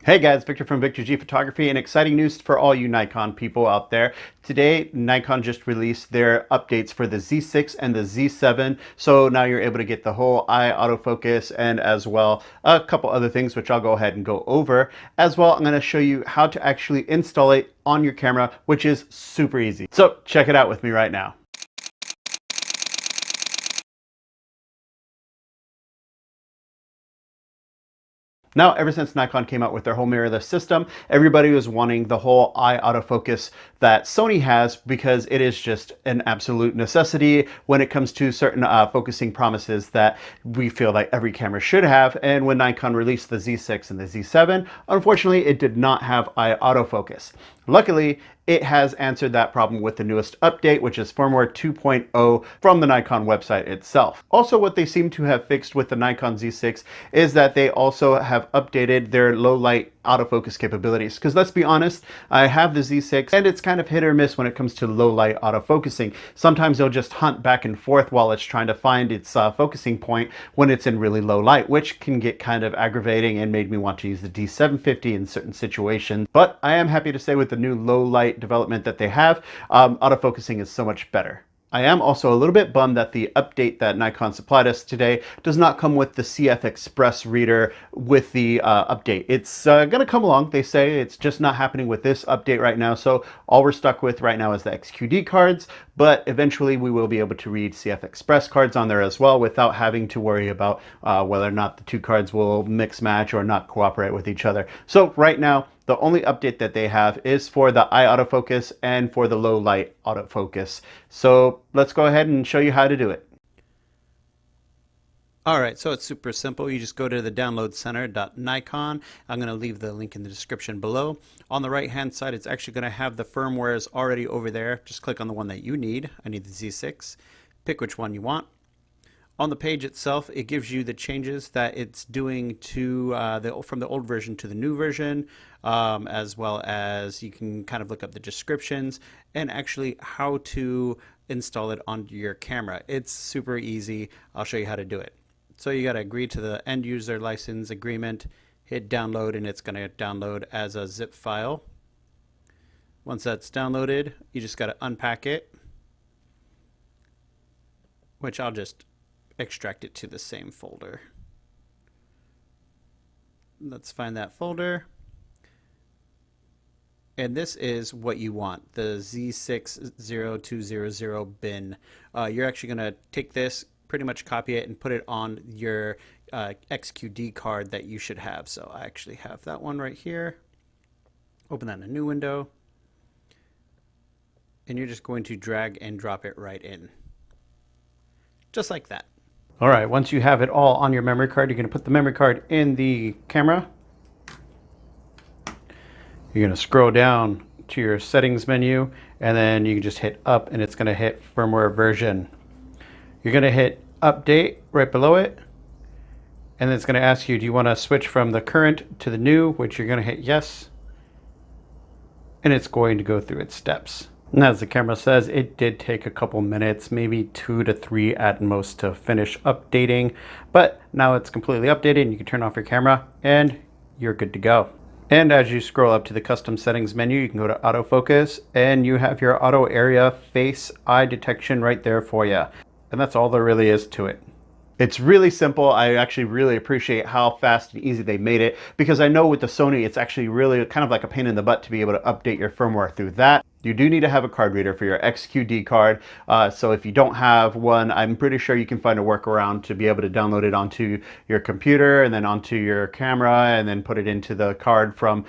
Hey guys, Victor from Victor G Photography, and exciting news for all you Nikon people out there. Today, Nikon just released their updates for the Z6 and the Z7, so now you're able to get the whole eye autofocus and as well a couple other things which I'll go ahead and go over. As well, I'm going to show you how to actually install it on your camera, which is super easy. So check it out with me right now. Now, ever since Nikon came out with their whole mirrorless system, everybody was wanting the whole eye autofocus that Sony has because it is just an absolute necessity when it comes to certain focusing promises that we feel like every camera should have. And when Nikon released the Z6 and the Z7, unfortunately, it did not have eye autofocus. Luckily, it has answered that problem with the newest update, which is firmware 2.0 from the Nikon website itself. Also, what they seem to have fixed with the Nikon Z6 is that they also have updated their low light autofocus capabilities. Because let's be honest, I have the Z6 and it's kind of hit or miss when it comes to low light autofocusing. Sometimes it'll just hunt back and forth while it's trying to find its focusing point when it's in really low light, which can get kind of aggravating and made me want to use the D750 in certain situations. But I am happy to say with the new low light development that they have, autofocusing is so much better. I am also a little bit bummed that the update that Nikon supplied us today does not come with the CF Express reader with the update. It's going to come along, they say. It's just not happening with this update right now. So all we're stuck with right now is the XQD cards, but eventually we will be able to read CF Express cards on there as well without having to worry about whether or not the two cards will mix match or not cooperate with each other. So right now, the only update that they have is for the eye autofocus and for the low light autofocus. So let's go ahead and show you how to do it. All right, so it's super simple. You just go to the downloadcenter.nikon. I'm going to leave the link in the description below. On the right hand side, it's actually going to have the firmwares already over there. Just click on the one that you need. I need the Z6. Pick which one you want. On the page itself, it gives you the changes that it's doing to from the old version to the new version, as well as you can kind of look up the descriptions and actually how to install it onto your camera. It's super easy. I'll show you how to do it. So you got to agree to the end user license agreement, hit download, and it's going to download as a zip file. Once that's downloaded, you just got to unpack it, which I'll just extract it to the same folder. Let's find that folder. And this is what you want, the Z60200 bin. You're actually going to take this, pretty much copy it, and put it on your XQD card that you should have. So I actually have that one right here. Open that in a new window. And you're just going to drag and drop it right in. Just like that. All right, once you have it all on your memory card, you're going to put the memory card in the camera. You're going to scroll down to your settings menu, and then you can just hit up, and it's going to hit firmware version. You're going to hit update right below it, and then it's going to ask you, do you want to switch from the current to the new, which you're going to hit yes, and it's going to go through its steps. And as the camera says, it did take a couple minutes, maybe 2 to 3 at most to finish updating, but now it's completely updated and you can turn off your camera and you're good to go. And as you scroll up to the custom settings menu, you can go to autofocus and you have your auto area face eye detection right there for you. And that's all there really is to it. It's really simple. I actually really appreciate how fast and easy they made it, because I know with the Sony, it's actually really kind of like a pain in the butt to be able to update your firmware through that. You do need to have a card reader for your XQD card. So if you don't have one, I'm pretty sure you can find a workaround to be able to download it onto your computer and then onto your camera and then put it into the card from,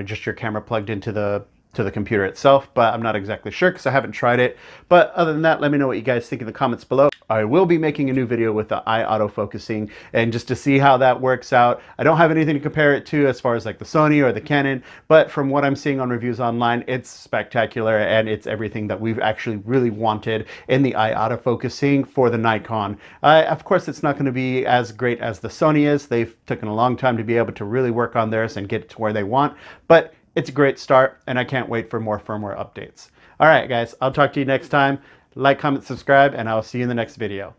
just your camera plugged into the computer itself, but I'm not exactly sure because I haven't tried it. But other than that, let me know what you guys think in the comments below. I will be making a new video with the eye autofocusing, and just to see how that works out. I don't have anything to compare it to as far as like the Sony or the Canon, but from what I'm seeing on reviews online, it's spectacular and it's everything that we've actually really wanted in the eye autofocusing for the Nikon. Of course, it's not going to be as great as the Sony is. They've taken a long time to be able to really work on theirs and get it to where they want, but it's a great start, and I can't wait for more firmware updates. All right, guys, I'll talk to you next time. Like, comment, subscribe, and I'll see you in the next video.